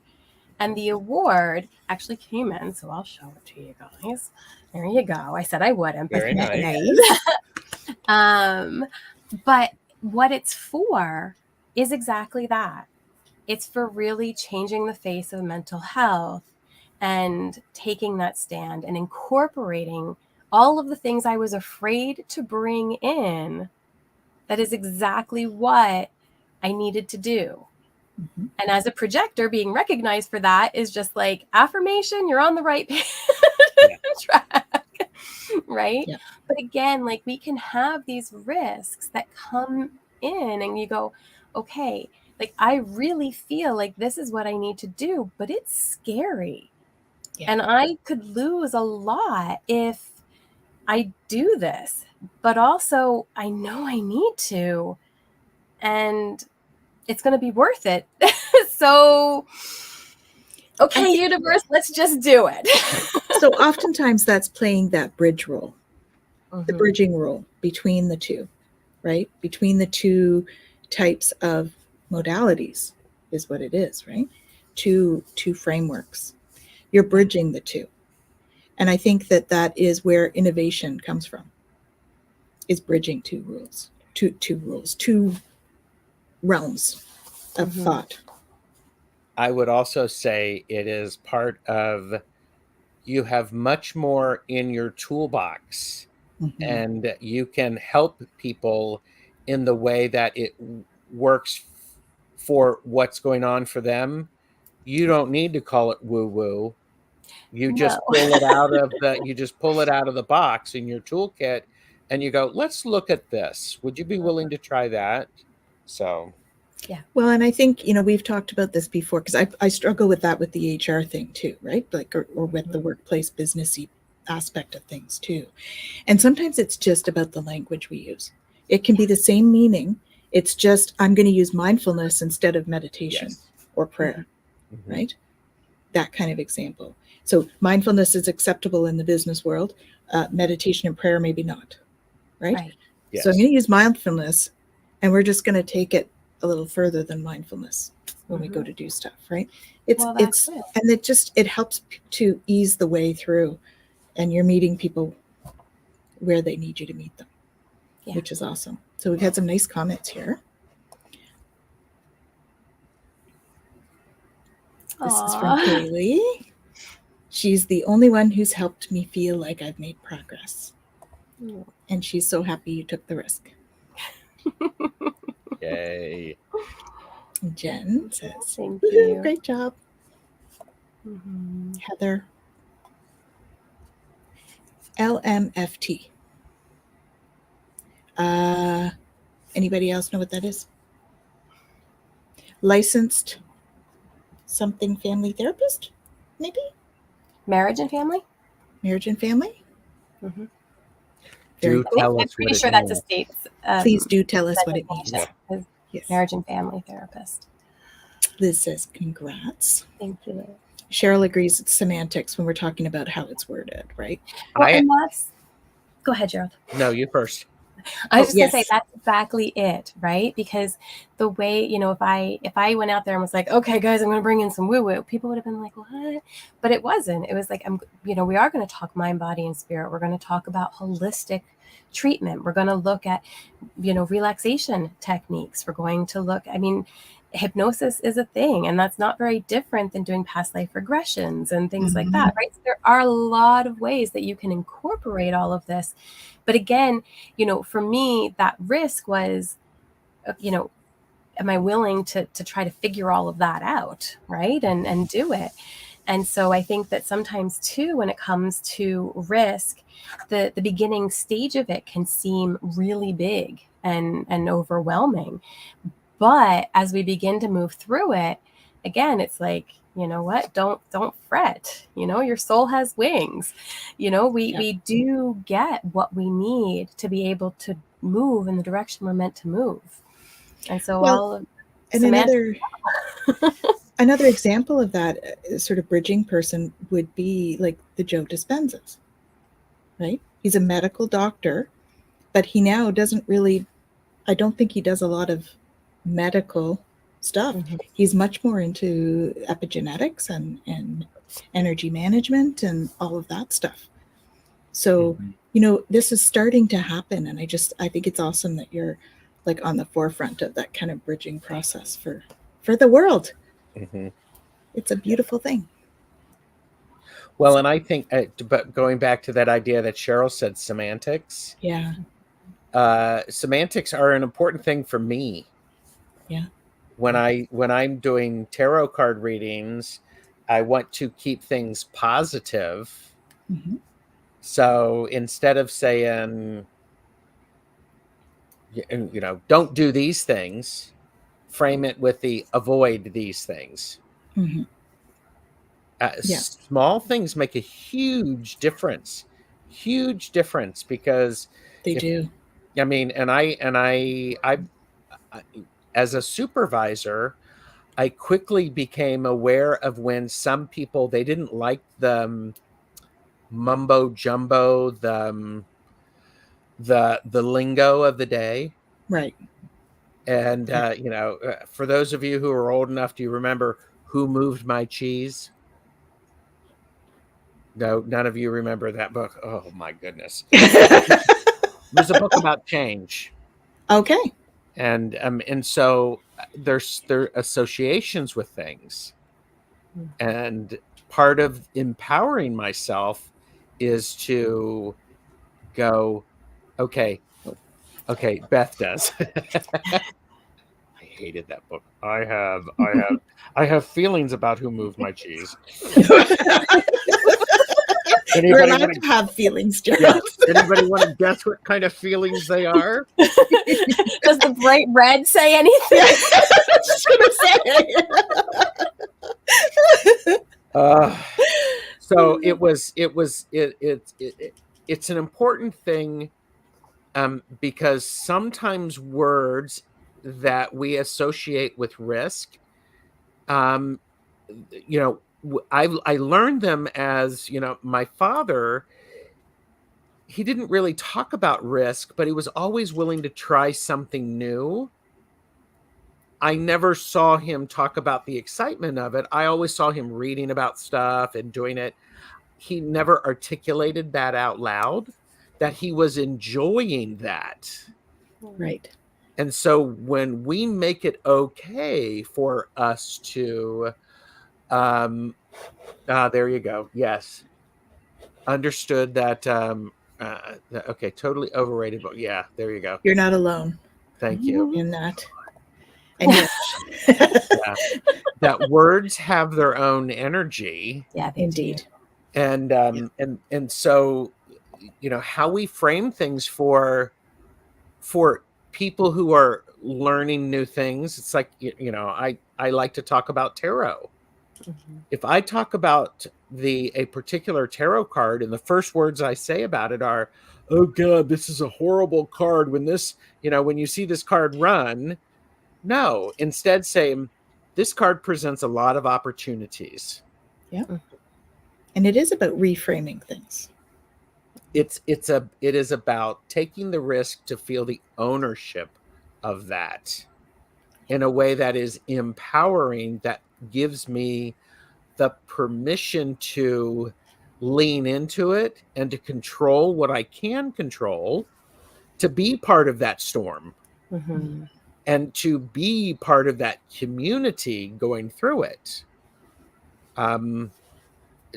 and the award actually came in. So I'll show it to you guys. There you go. I said I wouldn't. Very nice. But what it's for is exactly that. It's for really changing the face of mental health and taking that stand and incorporating all of the things I was afraid to bring in. That is exactly what I needed to do. Mm-hmm. And as a projector, being recognized for that is just like affirmation, you're on the right track, right? Yeah. But again, like, we can have these risks that come in and you go, okay, like, I really feel like this is what I need to do, but it's scary. Yeah. And I could lose a lot if I do this, but also I know I need to, and it's going to be worth it. So, okay, universe, let's just do it. So oftentimes that's playing that bridge role, the bridging role between the two, right? Between the two types of modalities is what it is, right? Two frameworks. You're bridging the two. And I think that is where innovation comes from. is bridging two realms of thought. I would also say it is part of, you have much more in your toolbox, and you can help people in the way that it works for what's going on for them. You don't need to call it woo woo. You just pull it out of the box in your toolkit, and you go, let's look at this. Would you be willing to try that? So Yeah. Well, and I think, we've talked about this before, because I struggle with that with the HR thing too, right? Like, or with the workplace businessy aspect of things too. And sometimes it's just about the language we use. It can be the same meaning. It's just, I'm going to use mindfulness instead of meditation or prayer, right? That kind of example. So mindfulness is acceptable in the business world. Meditation and prayer, maybe not, right? Yes. So I'm going to use mindfulness, and we're just going to take it a little further than mindfulness when we go to do stuff, right? And it helps to ease the way through, and you're meeting people where they need you to meet them, which is awesome. So we've had some nice comments here. This is from Kaylee. She's the only one who's helped me feel like I've made progress. And she's so happy you took the risk. Yay. Jen says, thank you. Great job. Heather. LMFT. Anybody else know what that is? Licensed something family therapist, maybe? Marriage and family? Marriage and family? Do tell us I'm pretty what sure it that's a means. state. Please do tell us what it means. Yes. Marriage and family therapist. Liz says, congrats. Thank you, Liz. Cheryl agrees it's semantics when we're talking about how it's worded, right? Well, and that's... Go ahead, Gerald. No, you first. I was just going to say that's exactly it, right? Because the way, if I went out there and was like, okay, guys, I'm going to bring in some woo-woo, people would have been like, what? But it wasn't. It was like, we are going to talk mind, body, and spirit. We're going to talk about holistic treatment. We're going to look at, relaxation techniques. We're going to look, hypnosis is a thing, and that's not very different than doing past life regressions and things like that, right? So there are a lot of ways that you can incorporate all of this. But again, for me, that risk was, am I willing to try to figure all of that out, right? And do it. And so I think that sometimes too, when it comes to risk, the beginning stage of it can seem really big and overwhelming. But as we begin to move through it, again, it's like, you know what? Don't fret. Your soul has wings. We do get what we need to be able to move in the direction we're meant to move. And so another example of that sort of bridging person would be like the Joe Dispenzas, right? He's a medical doctor, but he now doesn't really, I don't think he does a lot of medical stuff. He's much more into epigenetics and energy management and all of that stuff. So, this is starting to happen. And I think it's awesome that you're like on the forefront of that kind of bridging process for the world. It's a beautiful thing. Well, and I think, but going back to that idea that Cheryl said, semantics. Yeah. Semantics are an important thing for me. Yeah. When I'm doing tarot card readings, I want to keep things positive. So instead of saying, don't do these things, frame it with the avoid these things. Small things make a huge difference because they do. And I as a supervisor, I quickly became aware of when some people, they didn't like the mumbo jumbo, the lingo of the day. Right. And, for those of you who are old enough, do you remember Who Moved My Cheese? No, none of you remember that book. Oh my goodness. was a book about change. Okay. And so there are associations with things. And part of empowering myself is to go, okay, Beth does. I hated that book. I have feelings about who moved my cheese. You're allowed to have feelings, Gerald. Yeah. Anybody want to guess what kind of feelings they are? Does the bright red say anything? So it's an important thing, because sometimes words that we associate with risk, I learned them as, my father, he didn't really talk about risk, but he was always willing to try something new. I never saw him talk about the excitement of it. I always saw him reading about stuff and doing it. He never articulated that out loud, that he was enjoying that. Right. And so when we make it okay for us to, there you go. Yes. Understood that. Okay. Totally overrated. But yeah, there you go. You're not alone. Thank you. In that. And yes. Yeah. That words have their own energy. Yeah, indeed. And so, how we frame things for people who are learning new things. It's like, I like to talk about tarot. Mm-hmm. If I talk about a particular tarot card, and the first words I say about it are, "Oh God, this is a horrible card. When when you see this card run," no, instead say, "This card presents a lot of opportunities." Yeah. And it is about reframing things. It is about taking the risk to feel the ownership of that in a way that is empowering, that gives me the permission to lean into it and to control what I can control, to be part of that storm, mm-hmm. and to be part of that community going through it.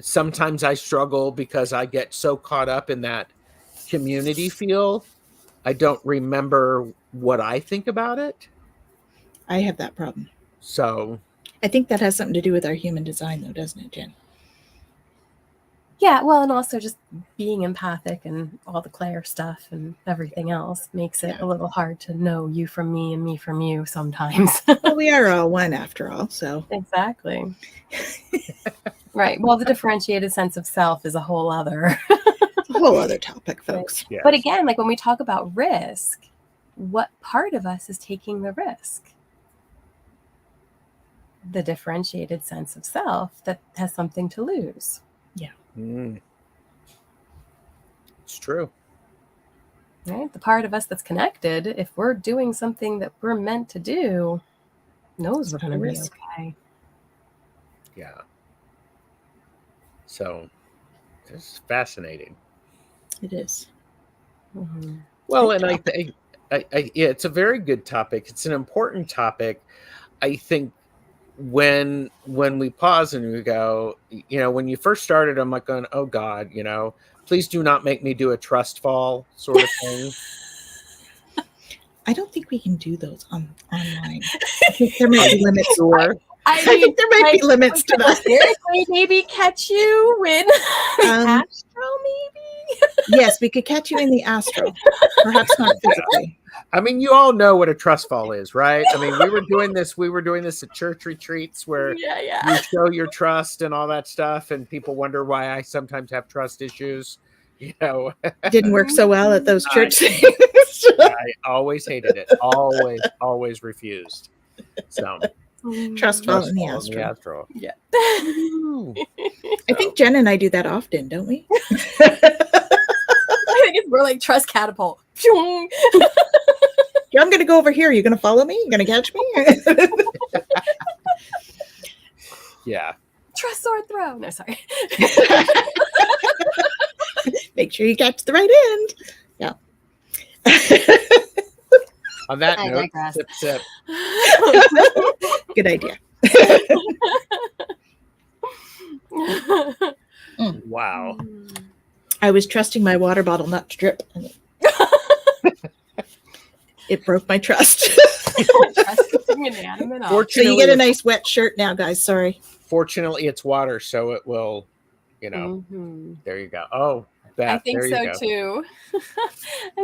Sometimes I struggle because I get so caught up in that community feel, I don't remember what I think about it. I have that problem. So I think that has something to do with our human design, though, doesn't it, Jen? Yeah, well, and also just being empathic and all the Claire stuff and everything else makes it a little hard to know you from me and me from you sometimes. Well, we are all one after all, so. Exactly. Right. Well, the differentiated sense of self is a whole other topic, folks. Yes. But again, like when we talk about risk, what part of us is taking the risk? The differentiated sense of self that has something to lose. Yeah. It's true. Right? The part of us that's connected, if we're doing something that we're meant to do, knows we're going to be okay. Yeah. So it's fascinating. It is. Mm-hmm. Well, and I think it's a very good topic. It's an important topic. I think when we pause and we go, when you first started, I'm like going, oh God, please do not make me do a trust fall sort of thing. I don't think we can do those online. I think there might be limits. Sure. I think there might be limits to that. Seriously, maybe catch you in astro, maybe? Yes, we could catch you in the astro. Perhaps not physically. I mean, you all know what a trust fall is, right? I mean, we were doing this at church retreats where you show your trust and all that stuff, and people wonder why I sometimes have trust issues. Didn't work so well at those church things. I always hated it. Always refused. So trust fall in the astro. Yeah. I think Jen and I do that often, don't we? I think it's more like trust catapult. I'm going to go over here. You're going to follow me? You're going to catch me? Yeah. Trust sword throw. No, sorry. Make sure you catch the right end. Yeah. On that I note, digress. sip, sip. Good idea. Wow. I was trusting my water bottle not to drip. And it broke my trust. Trusting inanimate objects. So you get a nice wet shirt now, guys. Sorry. Fortunately, it's water, so it will, there you go. Oh, Beth, I think there you so go.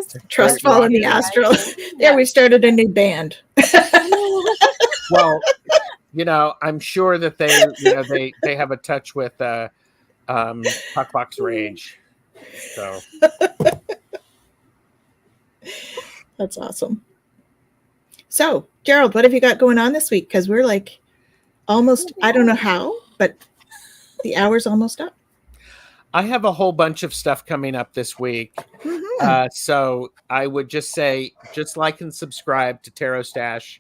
too. Trust fall in the astral. There, we started a new band. Well, I'm sure that they have a touch with Puckbox Rage. So That's awesome. So, Gerald, what have you got going on this week? Because we're like almost, I don't know how, but the hour's almost up. I have a whole bunch of stuff coming up this week. Mm-hmm. So I would just say, just like and subscribe to Tarotstache.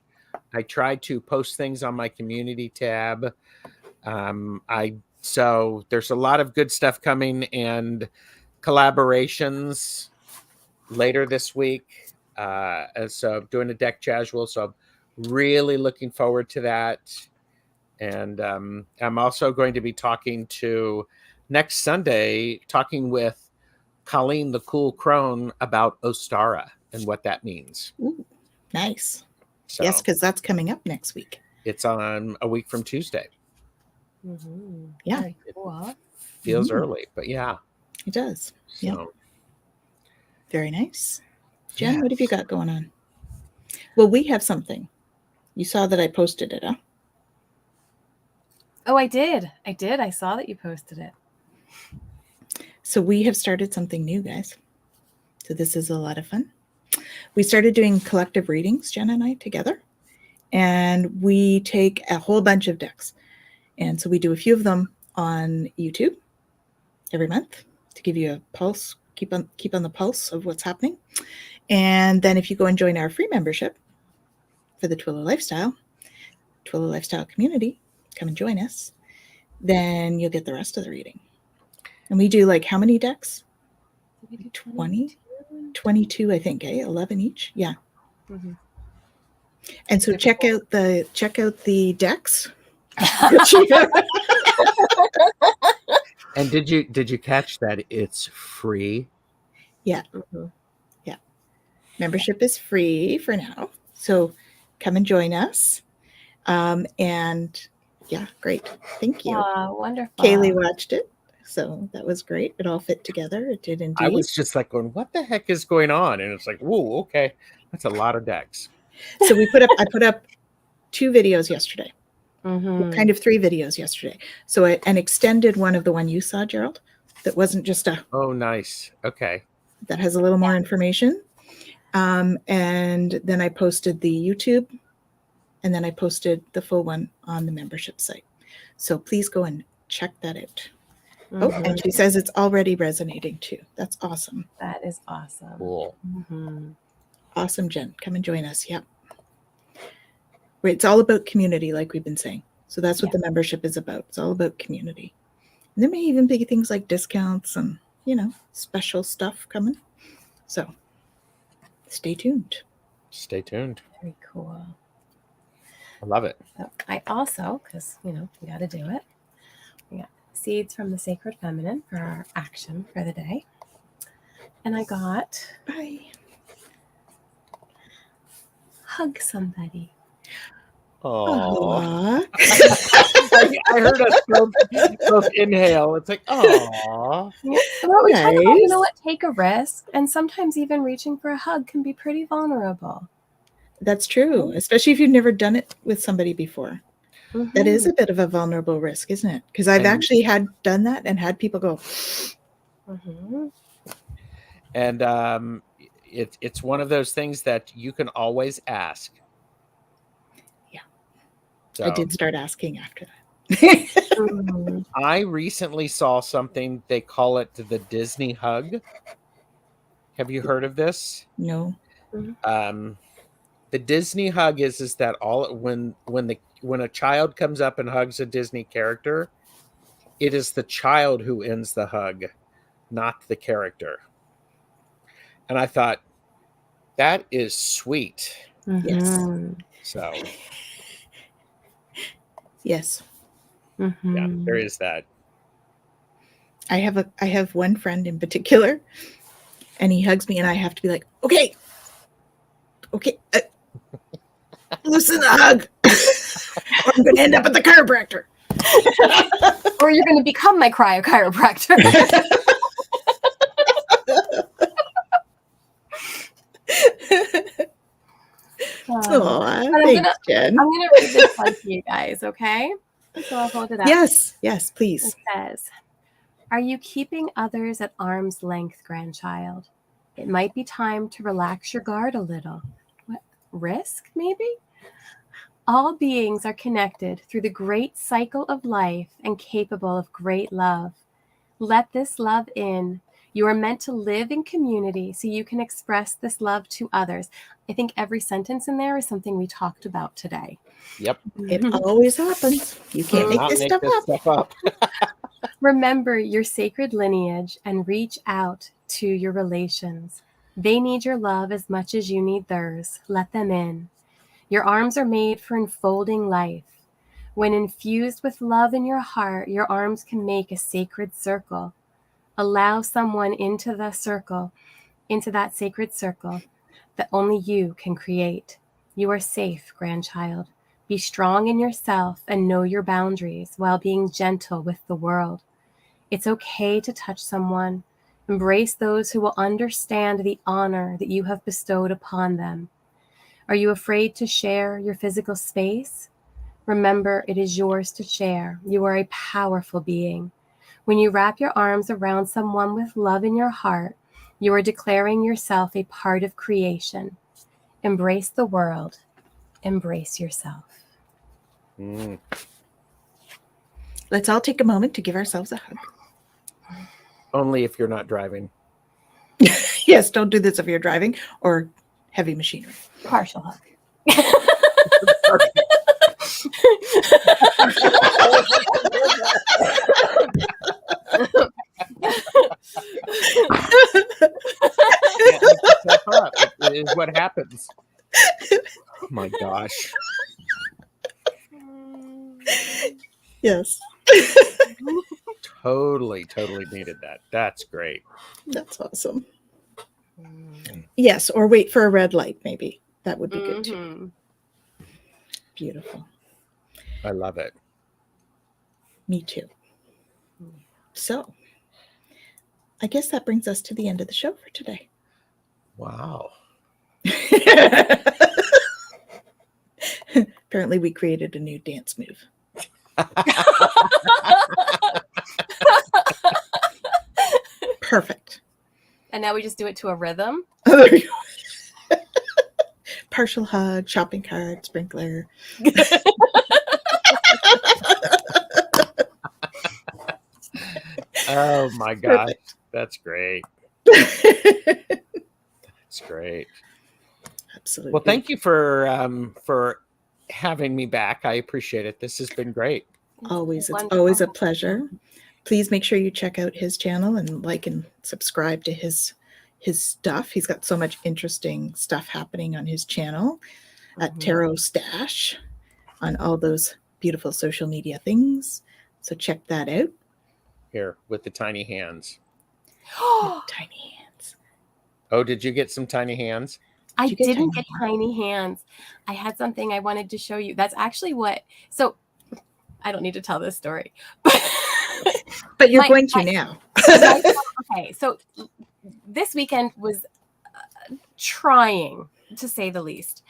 I try to post things on my community tab. So there's a lot of good stuff coming and collaborations later this week. So I'm doing a deck casual, so I'm really looking forward to that. And I'm also going to be talking next Sunday with Colleen the Cool Crone about Ostara and what that means. Ooh, nice. So, yes, because that's coming up next week. It's on a week from Tuesday. Mm-hmm. Yeah. Very cool. Feels early, but yeah. It does. So. Yeah. Very nice. Jen, what have you got going on? Well, we have something. You saw that I posted it, huh? Oh, I did. I saw that you posted it. So we have started something new, guys. So this is a lot of fun. We started doing collective readings, Jen and I, together. And we take a whole bunch of decks. And so we do a few of them on YouTube every month to give you a pulse, keep on the pulse of what's happening. And then if you go and join our free membership for the Twillow Lifestyle community, come and join us, then you'll get the rest of the reading. And we do like how many decks? 20? 22, I think, 11 each. Yeah. Mm-hmm. And so check out the decks. And did you catch that it's free? Yeah. Mm-hmm. Yeah. Membership is free for now. So come and join us. And yeah, great. Thank you. Wonderful. Kaylee watched it. So that was great. It all fit together. It did indeed. I was just like going, what the heck is going on? And it's like, whoa, okay. That's a lot of decks. So I put up 2 videos yesterday. Mm-hmm. Kind of 3 videos yesterday. So an extended one of the one you saw, Gerald, that wasn't just Oh, nice. Okay. That has a little more information. And then I posted the YouTube, and then I posted the full one on the membership site. So please go and check that out. Mm-hmm. Oh, and she says it's already resonating too. That's awesome. That is awesome. Cool. Mm-hmm. Awesome, Jen. Come and join us. Yep. It's all about community, like we've been saying. So that's what the membership is about. It's all about community. And there may even be things like discounts and, special stuff coming. So stay tuned. Stay tuned. Very cool. I love it. So I also, because, we got to do it. We got seeds from the sacred feminine for our action for the day. And I got hug somebody. Aww. I heard us both inhale. It's like, aww. Yeah. Well, we talk about, take a risk. And sometimes even reaching for a hug can be pretty vulnerable. That's true, especially if you've never done it with somebody before. Mm-hmm. That is a bit of a vulnerable risk, isn't it? Because I've actually done that and had people go. Mm-hmm. And it's one of those things that you can always ask. Yeah. So. I did start asking after that. I recently saw something, they call it the Disney hug. Have you heard of this? No. The Disney hug is that when a child comes up and hugs a Disney character, it is the child who ends the hug, not the character. And I thought, That is sweet. Yes. So Yes. yeah, there is that. I have one friend in particular, and he hugs me, and I have to be like, okay, loosen the hug, or I'm going to end up at the chiropractor. Or you're going to become my chiropractor. Thanks, Jen. I'm gonna read this one to you guys, okay? So I'll hold it up. Yes, please. It says, "Are you keeping others at arm's length, grandchild? It might be time to relax your guard a little. What? Risk, maybe? All beings are connected through the great cycle of life and capable of great love. Let this love in. You are meant to live in community so you can express this love to others." I think every sentence in there is something we talked about today. Yep. It always happens. You can't make this stuff up. Remember your sacred lineage and reach out to your relations. They need your love as much as you need theirs. Let them in. Your arms are made for enfolding life. When infused with love in your heart, your arms can make a sacred circle. Allow someone into that sacred circle that only you can create. You are safe, grandchild. Be strong in yourself and know your boundaries while being gentle with the world. It's okay to touch someone. Embrace those who will understand the honor that you have bestowed upon them. Are you afraid to share your physical space? Remember, it is yours to share. You are a powerful being. When you wrap your arms around someone with love in your heart, you are declaring yourself a part of creation. Embrace the world. Embrace yourself. Let's all take a moment to give ourselves a hug. Only if you're not driving. Yes, don't do this if you're driving or heavy machinery. Partial hug. It is what happens. Oh my gosh. Yes. Totally needed that. That's great. That's awesome. Yes, or wait for a red light, maybe. That would be good too. Beautiful. I love it. Me too. So, I guess that brings us to the end of the show for today. Wow. Apparently, we created a new dance move. Perfect. And now we just do it to a rhythm. Partial hug, shopping cart, sprinkler. Oh my gosh. That's great. That's great. Absolutely. Well, thank you for having me back. I appreciate it. This has been great. Always. It's always a pleasure. Please make sure you check out his channel and like and subscribe to his stuff. He's got so much interesting stuff happening on his channel at Tarotstache on all those beautiful social media things. So check that out. Here with the tiny hands. Tiny hands. Oh, did you get some tiny hands? I didn't get tiny hands. I had something I wanted to show you. That's actually so I don't need to tell this story. But you're going to now. Okay, so this weekend was trying, to say the least,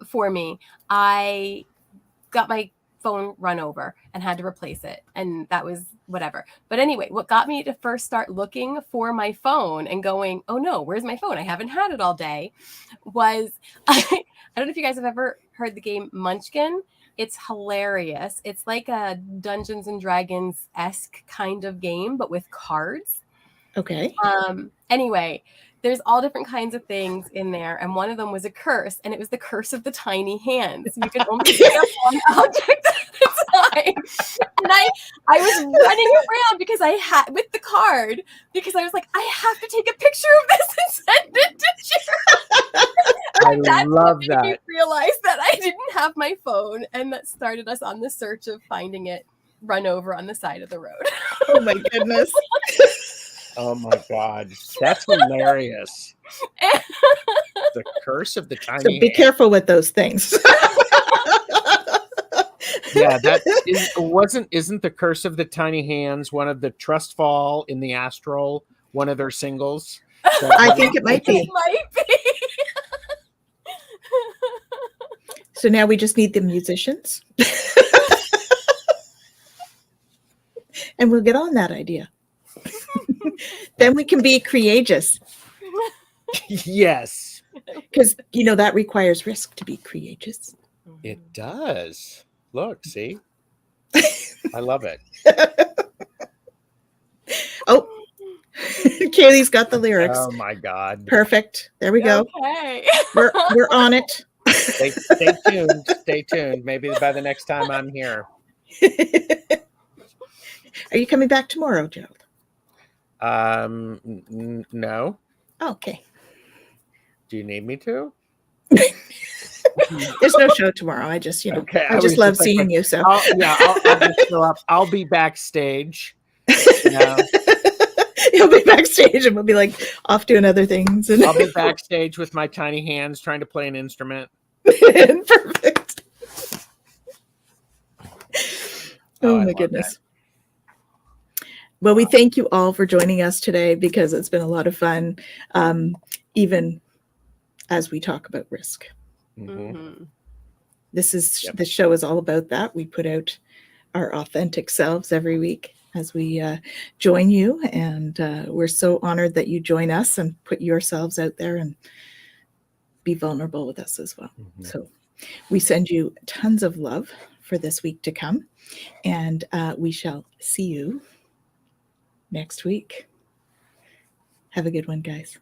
for me. I got my phone run over and had to replace it, and that was whatever. But anyway, what got me to first start looking for my phone and going, oh no, where's my phone? I haven't had it all day, was I don't know if you guys have ever heard the game Munchkin. It's hilarious. It's like a Dungeons and Dragons-esque kind of game, but with cards. Okay. Anyway, there's all different kinds of things in there, and one of them was a curse, and it was the curse of the tiny hands. You can only pick up one object at a time. And I was running around because I had with the card because I was like, I have to take a picture of this and send it to Gerald. I That's love what made me that. realize that I didn't have my phone, and that started us on the search of finding it run over on the side of the road. Oh my goodness. Oh my God. That's hilarious. The curse of the So tiny be hand. careful with those things. Yeah, that isn't the curse of the tiny hands one of the trust fall in the astral, one of their singles? I think it might It be. might be. So now we just need the musicians. And we'll get on that idea. Then we can be courageous. Yes, Because, that requires risk to be courageous. it does. Look, see? I love it. Oh, Kaylee's got the lyrics. Oh my God. Perfect. There we go. Okay. We're on it. Stay tuned. Stay tuned. Maybe by the next time I'm here. Are you coming back tomorrow, Gerald? No. Okay. Do you need me to? There's no show tomorrow. I just, Okay, I just love seeing you. So I'll just show up. I'll be backstage. He'll be backstage and we'll be like off doing other things. And I'll be backstage with my tiny hands trying to play an instrument. Perfect. Oh my goodness. That. Well, we thank you all for joining us today because it's been a lot of fun, even as we talk about risk. Mm-hmm. The show is all about that. We put out our authentic selves every week as we join you, and we're so honored that you join us and put yourselves out there and be vulnerable with us as well. Mm-hmm. So we send you tons of love for this week to come, and we shall see you next week. Have a good one, guys.